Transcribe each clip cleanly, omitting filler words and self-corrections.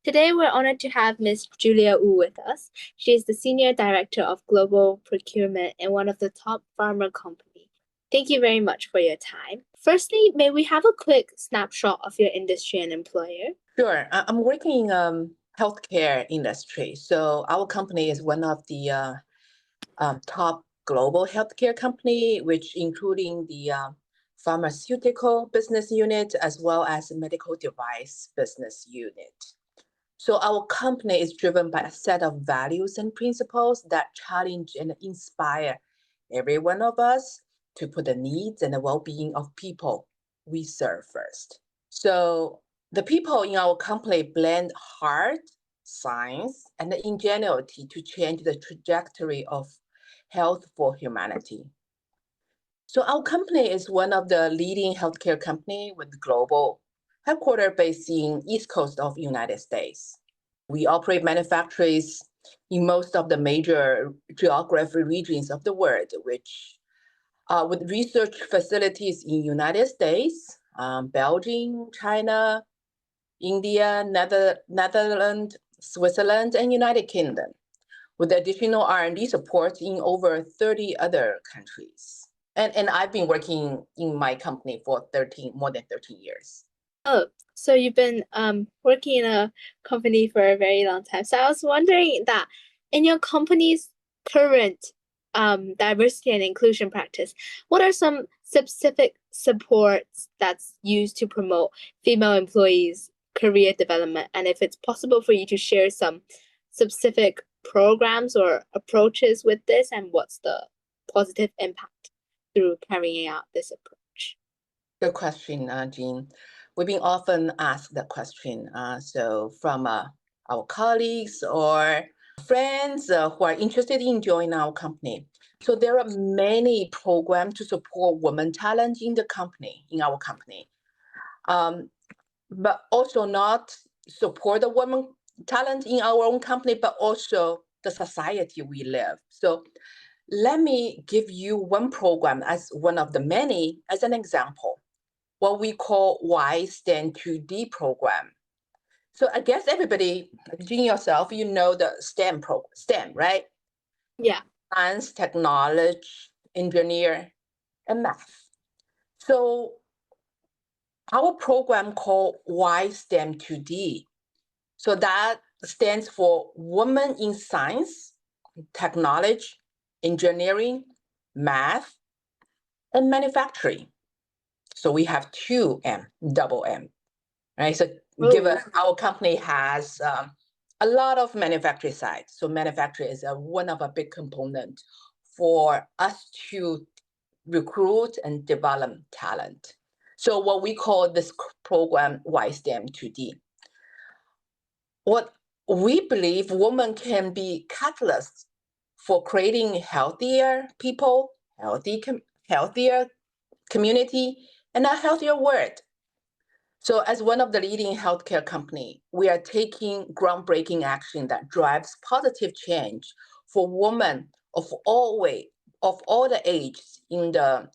Today, we're honored to have Ms. Julia Wu with us. She is the Senior Director of Global Procurement in one of the top pharma companies. Thank you very much for your time. Firstly, may we have a quick snapshot of your industry and employer? Sure. I'm working in healthcare industry. So our company is one of the top global healthcare company, which including the pharmaceutical business unit as well as medical device business unit. So our company is driven by a set of values and principles that challenge and inspire every one of us to put the needs and the well-being of people we serve first. So the people in our company blend heart, science, and ingenuity to change the trajectory of health for humanity. So our company is one of the leading healthcare company with global headquarters based in East Coast of United States. We operate manufacturers in most of the major geographic regions of the world, which with research facilities in United States, Belgium, China, India, Netherlands, Switzerland, and United Kingdom, with additional R&D support in over 30 other countries. And I've been working in my company for more than 13 years. Oh, so you've been working in a company for a very long time. So I was wondering that in your company's current diversity and inclusion practice, what are some specific supports that's used to promote female employees' career development? And if it's possible for you to share some specific programs or approaches with this, and what's the positive impact through carrying out this approach? Good question, Jean. We've been often asked that question. So from our colleagues or friends who are interested in joining our company. So there are many programs to support women talent in our company. But also not support the women talent in our own company, but also the society we live. So let me give you one program as one of the many as an example, what we call Y Stand 2D program. So I guess everybody, including yourself, you know the STEM, right? Yeah. Science, technology, engineer, and math. So our program called Y STEM 2D. So that stands for Women in Science, Technology, Engineering, Math, and Manufacturing. So we have two M, double M, right? So given our company has a lot of manufacturing sites, so manufacturing is one of a big component for us to recruit and develop talent. So what we call this program YSTEM 2D. What we believe women can be catalysts for creating healthier people, healthier community, and a healthier world. So as one of the leading healthcare company, we are taking groundbreaking action that drives positive change for women of all the ages in the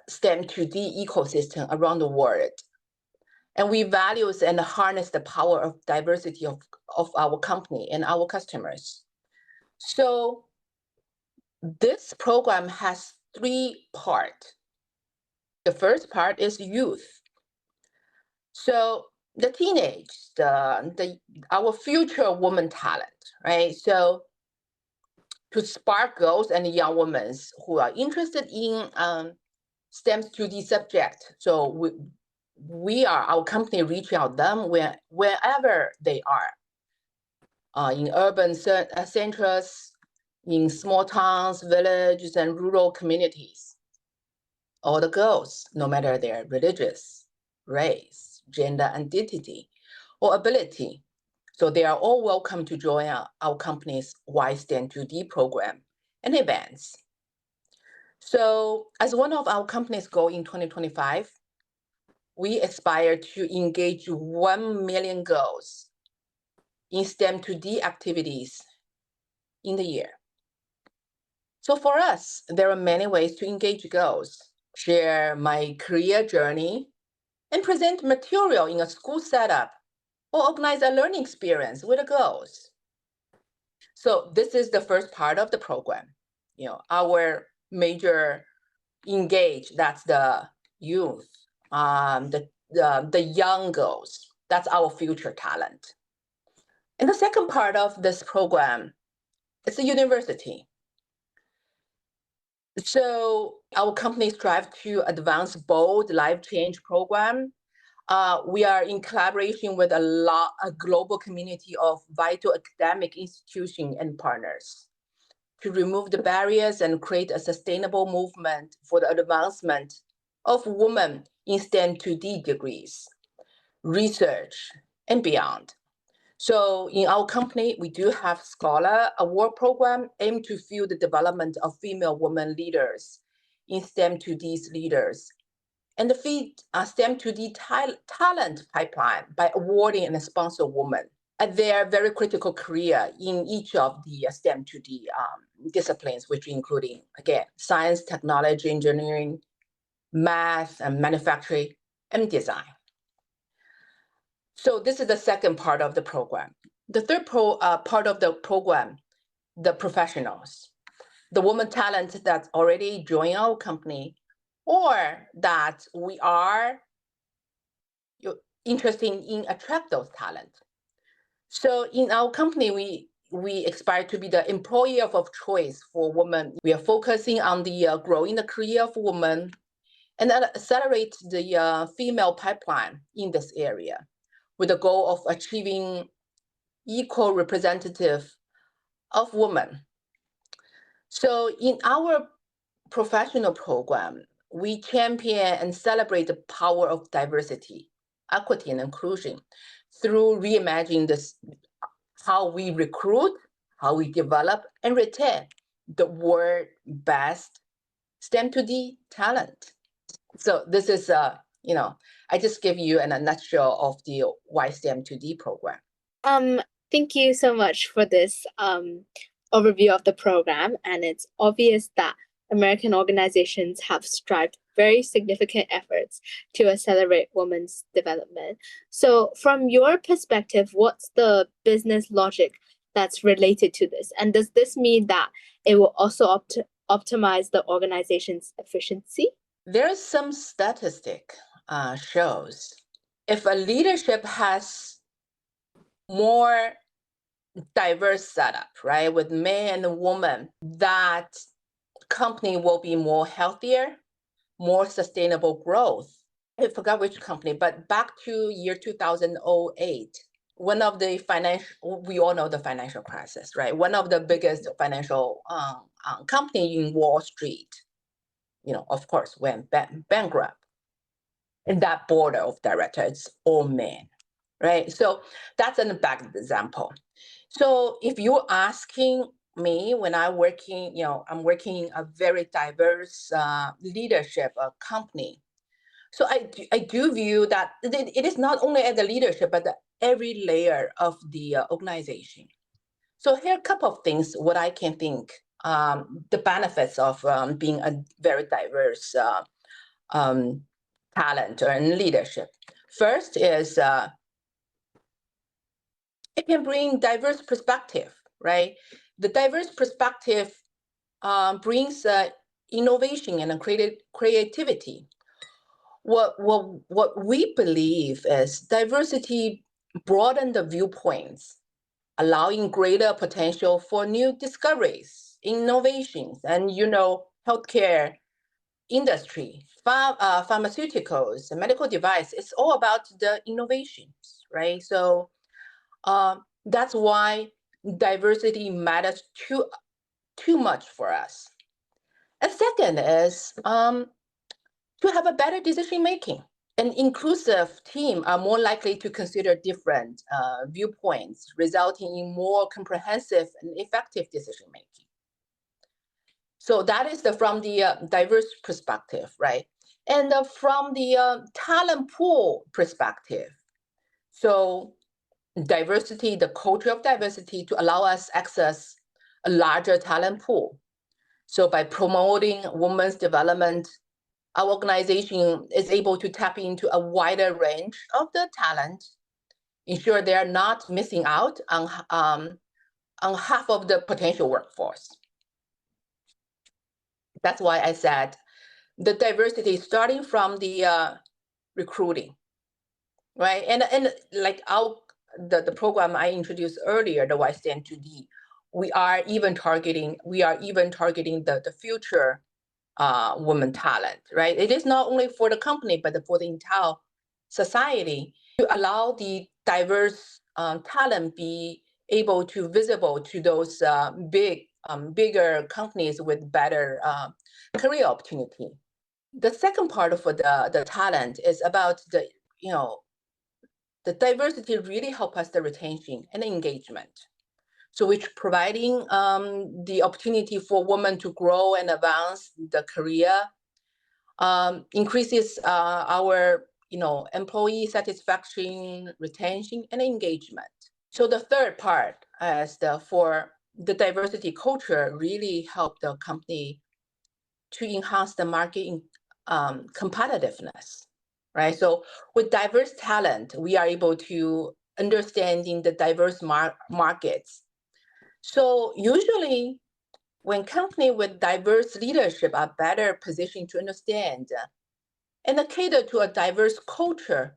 STEM 2D ecosystem around the world. And we value and harness the power of diversity of our company and our customers. So this program has three parts. The first part is youth. So the teenage, our future woman talent, right? So to spark girls and young women who are interested in STEM 2D subject. So our company reach out them wherever they are, in urban centers, in small towns, villages, and rural communities. All the girls, no matter their religious, race, gender identity, or ability. So they are all welcome to join our company's Y Stand 2D program and events. So as one of our company's goal in 2025, we aspire to engage 1 million girls in STEM 2D activities in the year. So for us, there are many ways to engage girls, share my career journey, and present material in a school setup or organize a learning experience with the girls. So this is the first part of the program. Our major engage, that's the youth, the young girls. That's our future talent. And the second part of this program is the university. So our company strives to advance bold life change program. We are in collaboration with a global community of vital academic institutions and partners to remove the barriers and create a sustainable movement for the advancement of women in STEM 2D degrees, research, and beyond. So in our company, we do have Scholar Award program aimed to fuel the development of female women leaders in STEM 2D leaders, and the feed STEM 2D talent pipeline by awarding and sponsor women at their very critical career in each of the STEM 2D disciplines, which including, again, science, technology, engineering, math, and manufacturing, and design. So this is the second part of the program. The third part of the program, the professionals, the woman talent that's already joined our company, or that we are interested in attract those talent. So in our company, we aspire to be the employer of choice for women. We are focusing on the growing the career of women and accelerate the female pipeline in this area with the goal of achieving equal representative of women. So in our professional program, we champion and celebrate the power of diversity, equity, and inclusion through reimagining this, how we recruit, how we develop and retain the world best STEM 2D talent. So this is, I just give you in a nutshell of the YSTEM 2D program. Thank you so much for this overview of the program. And it's obvious that American organizations have strived very significant efforts to accelerate women's development. So from your perspective, what's the business logic that's related to this? And does this mean that it will also optimize the organization's efficiency? There's some statistic shows if a leadership has more diverse setup, right, with men and women, that company will be more healthier, more sustainable growth. I forgot which company, but back to year 2008, one of the we all know the financial crisis, right? One of the biggest financial company in Wall Street, of course, went bankrupt. And that board of directors, all men, right? So that's an bad example. So if you're asking me when I'm working, I'm working a very diverse leadership company. So I do view that it is not only at the leadership, but every layer of the organization. So here are a couple of things, what I can think, the benefits of being a very diverse talent and leadership. First is it can bring diverse perspective, right? The diverse perspective brings innovation and creativity. What we believe is diversity broaden the viewpoints, allowing greater potential for new discoveries, innovations, and healthcare industry, pharmaceuticals, medical device. It's all about the innovations, right? So that's why diversity matters too much for us. And second is to have a better decision making. An inclusive team are more likely to consider different viewpoints, resulting in more comprehensive and effective decision making. So that is from the diverse perspective, right? And from the talent pool perspective. So diversity, the culture of diversity to allow us access a larger talent pool. So by promoting women's development, our organization is able to tap into a wider range of the talent, ensure they are not missing out on half of the potential workforce. That's why I said the diversity starting from the recruiting, right? And like the program I introduced earlier, the YSTEM2D, we are even targeting the future women talent, right? It is not only for the company, but for the entire society to allow the diverse talent be able to visible to those bigger companies with better career opportunity. The second part of the talent is about the diversity really help us the retention and engagement. So which providing the opportunity for women to grow and advance the career, increases our employee satisfaction, retention, and engagement. So the third part for the diversity culture really help the company to enhance the market competitiveness, right? So with diverse talent, we are able to understanding the diverse markets. So usually when company with diverse leadership are better positioned to understand and cater to a diverse culture,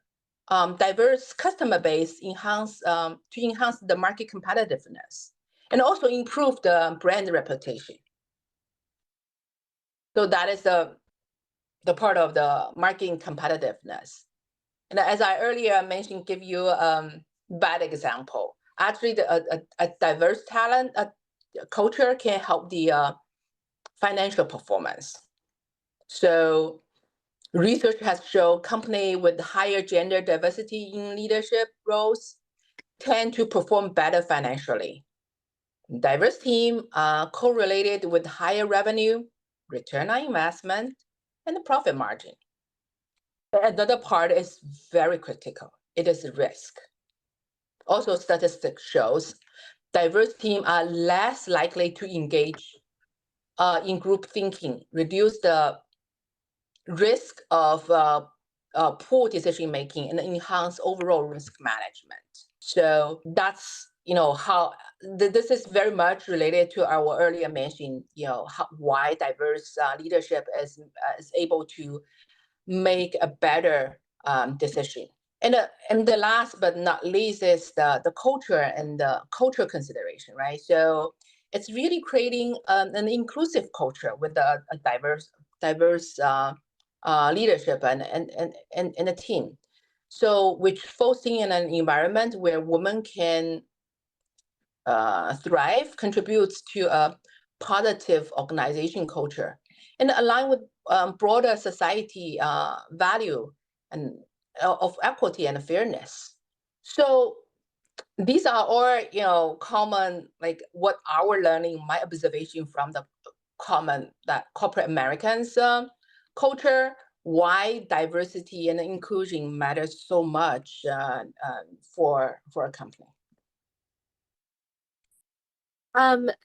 diverse customer base to enhance the market competitiveness and also improve the brand reputation. So that is the part of the marketing competitiveness. And as I earlier mentioned, give you bad example. Actually, a diverse talent culture can help the financial performance. So research has shown companies with higher gender diversity in leadership roles tend to perform better financially. Diverse team correlated with higher revenue, return on investment, and the profit margin. Another part is very critical. It is risk. Also, statistics shows diverse teams are less likely to engage in group thinking, reduce the risk of poor decision making, and enhance overall risk management. So that's how this is very much related to our earlier mentioned why diverse leadership is able to make a better decision. And the last but not least is the culture and the cultural consideration, right? So it's really creating an inclusive culture with a diverse leadership and a team. So which fostering in an environment where women can thrive, contributes to a positive organization culture and align with broader society value and of equity and fairness. So these are all common, like what our learning, my observation from the common that corporate Americans culture, why diversity and inclusion matters so much for a company.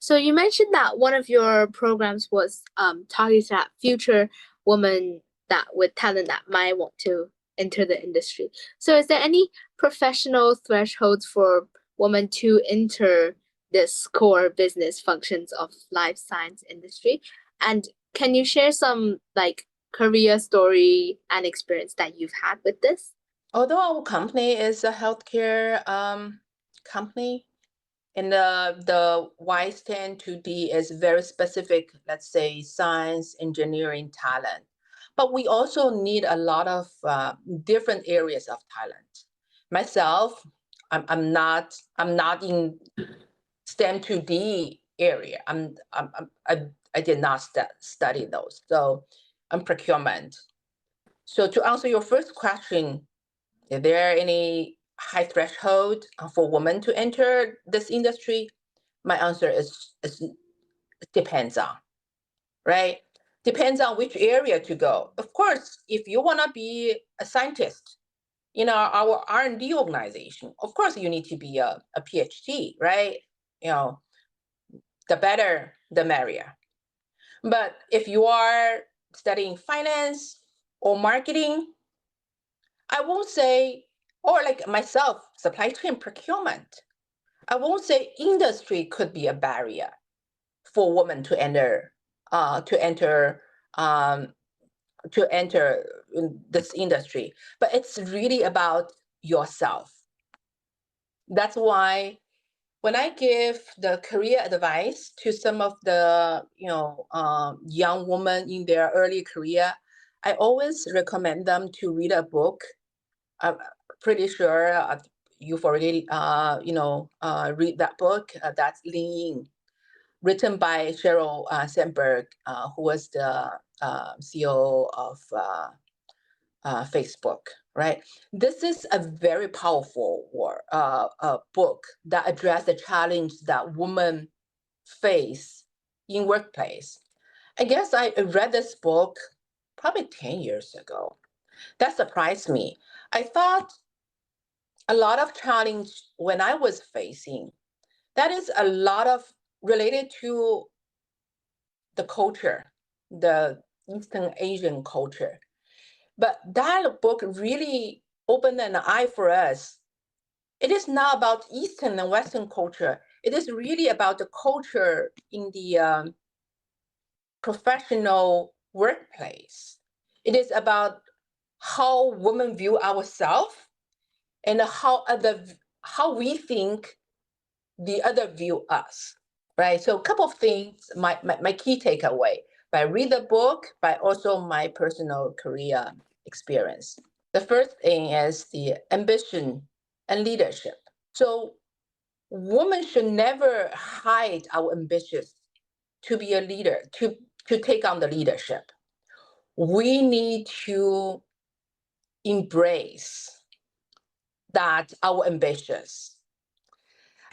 So you mentioned that one of your programs was targeted at future women that with talent that might want to enter the industry. So is there any professional thresholds for women to enter this core business functions of life science industry? And can you share some like career story and experience that you've had with this? Although our company is a healthcare company, and the YSTEM2D is very specific, let's say, science, engineering talent. But we also need a lot of different areas of talent. Myself, I'm not in STEM2D area. I did not study those. So I'm procurement. So to answer your first question, is there any high threshold for women to enter this industry? My answer is depends on, right? Depends on which area to go. Of course, if you want to be a scientist in our R&D organization, of course you need to be a PhD, right? The better, the merrier. But if you are studying finance or marketing, I won't say Or like myself, supply chain procurement. I won't say industry could be a barrier for women to enter um, in this industry, but it's really about yourself. That's why when I give the career advice to some of the young women in their early career, I always recommend them to read a book. I'm pretty sure you've already read that book. That's Lean In, written by Sheryl Sandberg, who was the CEO of Facebook, right? This is a very powerful book that addresses the challenge that women face in workplace. I guess I read this book probably 10 years ago. That surprised me. I thought a lot of challenge when I was facing, that is a lot of related to the culture, the Eastern Asian culture. But that book really opened an eye for us. It is not about Eastern and Western culture. It is really about the culture in the professional workplace. It is about how women view ourselves and how we think the other view us, right? So a couple of things, my key takeaway by read the book, by also my personal career experience. The first thing is the ambition and leadership. So women should never hide our ambitions to be a leader, to take on the leadership. We need to embrace that our ambitions.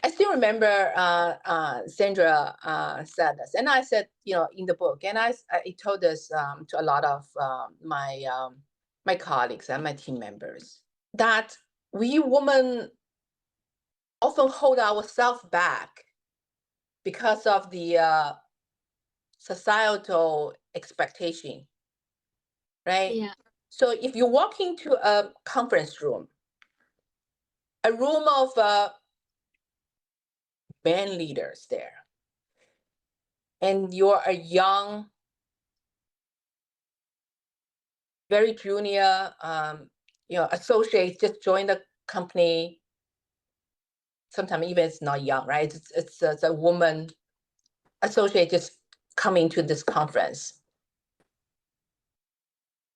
I still remember Sandra said this, and I said, in the book, and I told this to a lot of my colleagues and my team members, that we women often hold ourselves back because of the societal expectation, right? Yeah. So if you walk into a conference room, a room of band leaders there, and you're a young, very junior, associate, just joined the company. Sometimes even it's not young, right? It's a woman associate just coming to this conference.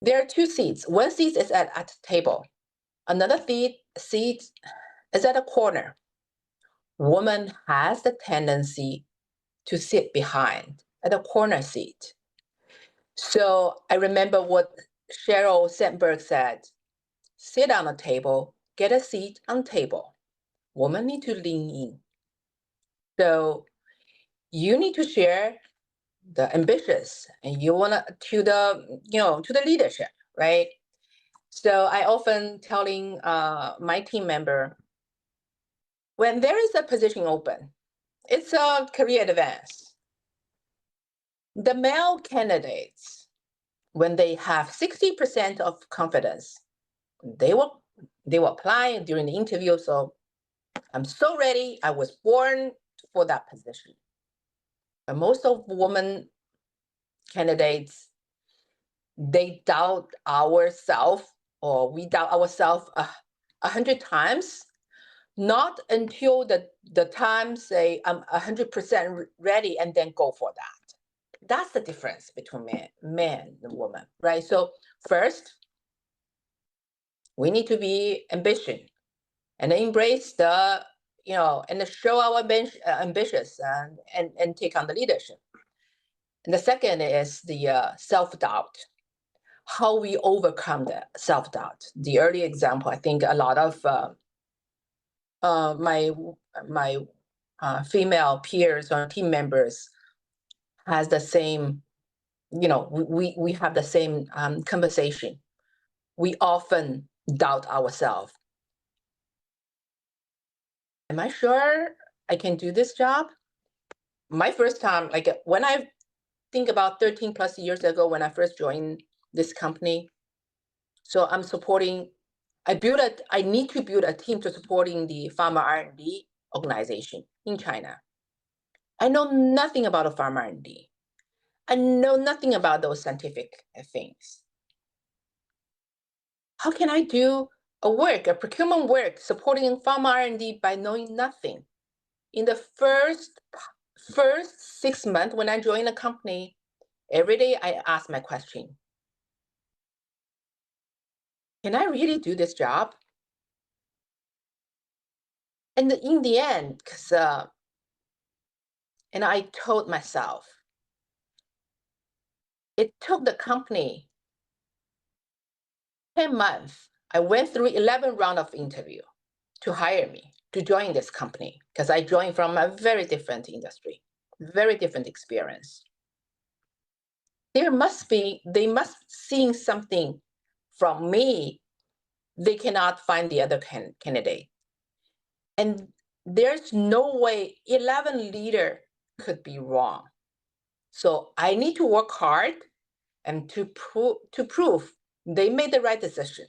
There are two seats. One seat is at the table. Another seat is at a corner. Woman has the tendency to sit behind at a corner seat. So I remember what Sheryl Sandberg said: sit on the table, get a seat on table. Women need to lean in. So you need to share the ambitious, and you want to the leadership, right? So I often telling my team member, when there is a position open, it's a career advance. The male candidates, when they have 60% of confidence, they will apply during the interview. So I'm so ready. I was born for that position. But most of women candidates, they doubt ourselves, or we doubt ourselves 100 times. Not until the time say I'm 100% ready and then go for that. That's the difference between man and woman, right? So first, we need to be ambitious and embrace the, and show our ambitious and take on the leadership. And the second is the self-doubt. How we overcome the self-doubt. The early example, I think a lot of my female peers or team members has the same, we have the same conversation. We often doubt ourselves. Am I sure I can do this job? My first time, like when I think about 13 plus years ago when I first joined this company, so I'm supporting I need to build a team to supporting the pharma R&D organization in China. I know nothing about the pharma R&D. I know nothing about those scientific things. How can I do a procurement work supporting pharma R&D by knowing nothing? In the first 6 months when I joined the company, every day I ask my question, can I really do this job? And in the end, and I told myself, it took the company 10 months. I went through 11 rounds of interview to hire me to join this company because I joined from a very different industry, very different experience. They must seeing something from me they cannot find the other candidate. And there's no way 11 leader could be wrong. So I need to work hard and to prove they made the right decision.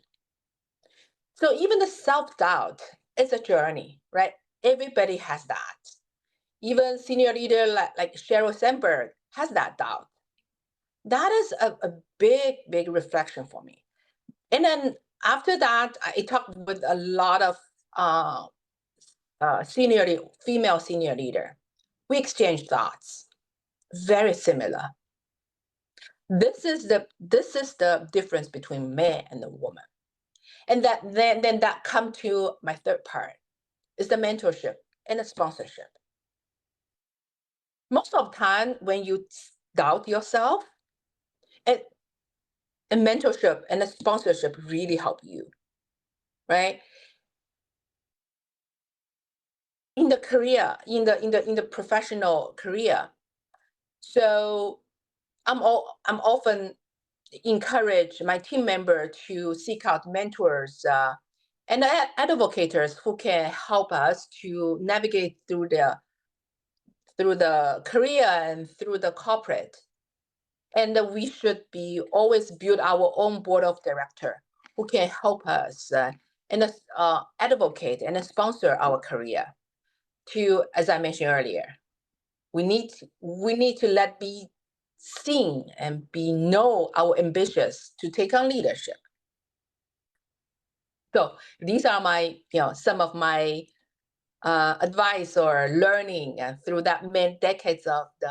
So even the self-doubt is a journey, right? Everybody has that. Even senior leader like Sheryl Sandberg has that doubt. That is a big reflection for me. And then after that, I talked with a lot of female senior leader. We exchanged thoughts, very similar. This is the difference between man and a woman. And then that come to my third part, is the mentorship and the sponsorship. Most of the time when you doubt yourself, and mentorship and the sponsorship really help you, right? In the career, in the professional career. So I'm often encourage my team member to seek out mentors and advocates who can help us to navigate through the career and through the corporate. And we should be always build our own board of director who can help us and advocate and sponsor our career. To, as I mentioned earlier, we need to let be seen and be know our ambitious to take on leadership. So these are my some of my advice or learning through that many decades of the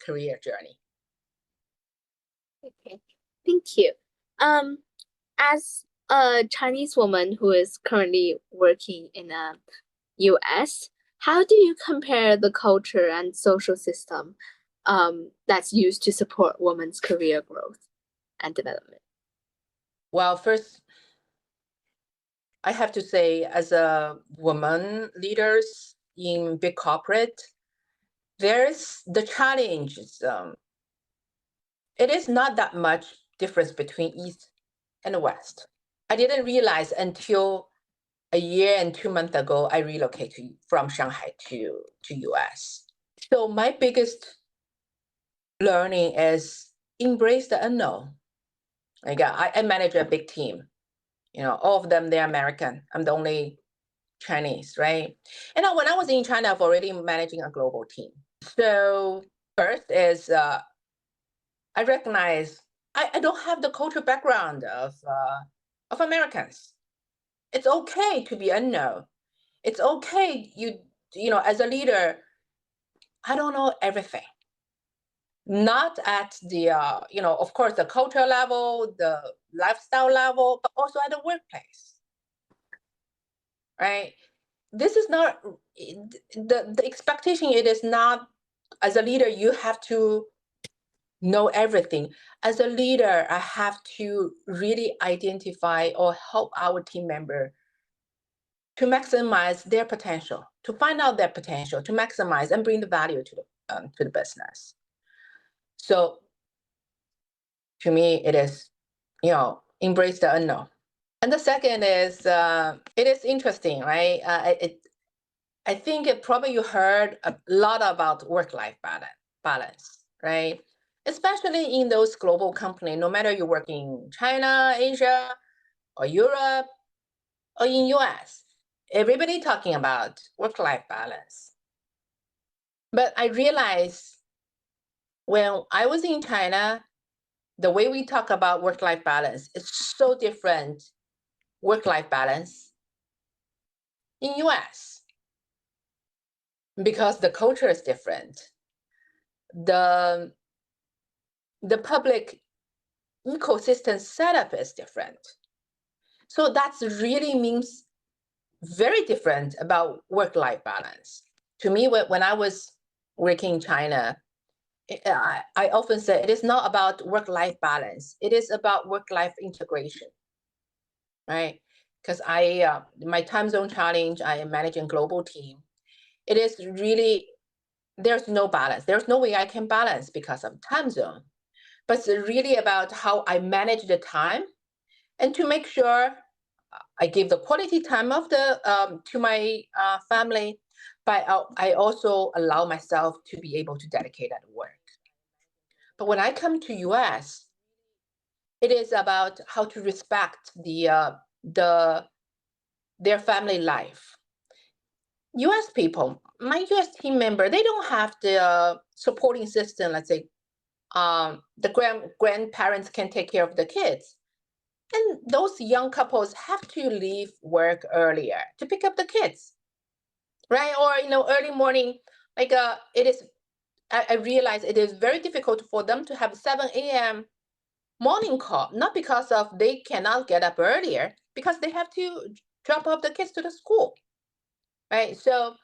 career journey. Okay, thank you. As a Chinese woman who is currently working in a US, how do you compare the culture and social system that's used to support women's career growth and development? Well, first, I have to say, as a woman leaders in big corporate, there's the challenge. It is not that much difference between East and West. I didn't realize until a year and 2 months ago, I relocated from Shanghai to US. So my biggest learning is embrace the unknown. Like I manage a big team. All of them, they're American. I'm the only Chinese, right? And when I was in China, I've already managing a global team. So first is I recognize I don't have the cultural background of Americans. It's okay to be unknown. It's okay, as a leader, I don't know everything. Not at the, of course, the cultural level, the lifestyle level, but also at the workplace, right? This is not, the expectation, it is not, as a leader, you have to know everything. As a leader, I have to really identify or help our team member to maximize their potential, to find out their potential, to maximize and bring the value to the business. So to me, it is, embrace the unknown. And the second is, it is interesting, right? I think probably you heard a lot about work-life balance, right? Especially in those global companies, no matter you work in China, Asia, or Europe, or in US, everybody talking about work-life balance. But I realized when I was in China, the way we talk about work-life balance is so different work-life balance in US because the culture is different. The public ecosystem setup is different. So that's really means very different about work-life balance. To me, when I was working in China, I often say it is not about work-life balance. It is about work-life integration, right? Because my time zone challenge, I am managing global team. It is really, there's no balance. There's no way I can balance because of time zone. But it's really about how I manage the time and to make sure I give the quality time of to my family, but I also allow myself to be able to dedicate at work. But when I come to US, it is about how to respect their family life. US people, my US team member, they don't have the supporting system. Let's say the grandparents can take care of the kids. And those young couples have to leave work earlier to pick up the kids, right? Or, early morning, like it is, I realize it is very difficult for them to have 7 a.m. morning call, not because of they cannot get up earlier, because they have to drop off the kids to the school, right? So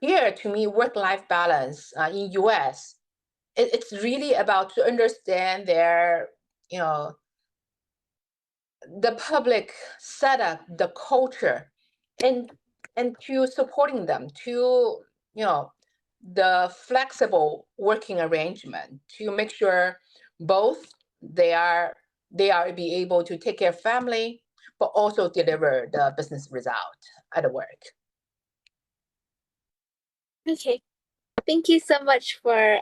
here, to me, work-life balance in US, it's really about to understand their, the public setup, the culture, and to supporting them to, the flexible working arrangement to make sure both they are be able to take care of family, but also deliver the business result at work. Okay. Thank you so much for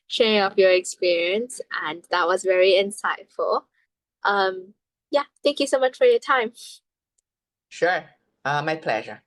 sharing of your experience, and that was very insightful. Yeah, thank you so much for your time. Sure, my pleasure.